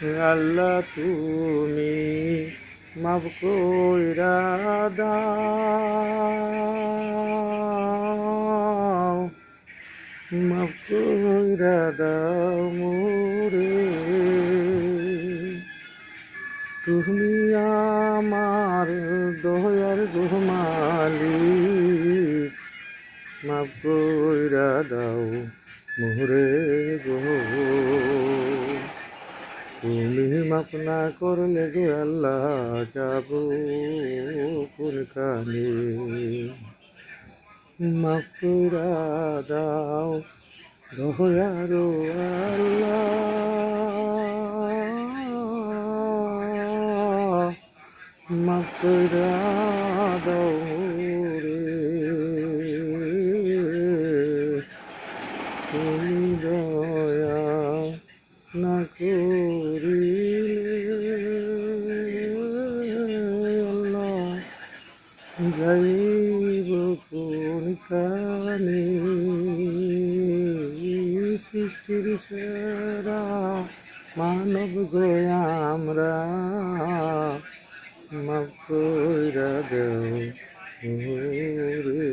আল্লাহ তুমি মাফ কইরা দাও, মাফ কইরা দাও মোরে। তুমি আমার দয়ার গো মালিক, মাফ কইরা দাও মোরে গো। তুমি মাফ না করলে গো আল্লাহ যাব কোনখানে। মাফ কইরা দাও দয়ার আল্লাহ, মাফ কইরা দাও রে। তুমি দয়া না করিলে আল্লাহ যাইব কোনখানে। সৃষ্টির সেরা মানব গো আমরা, মাফ কইরা দেও রে।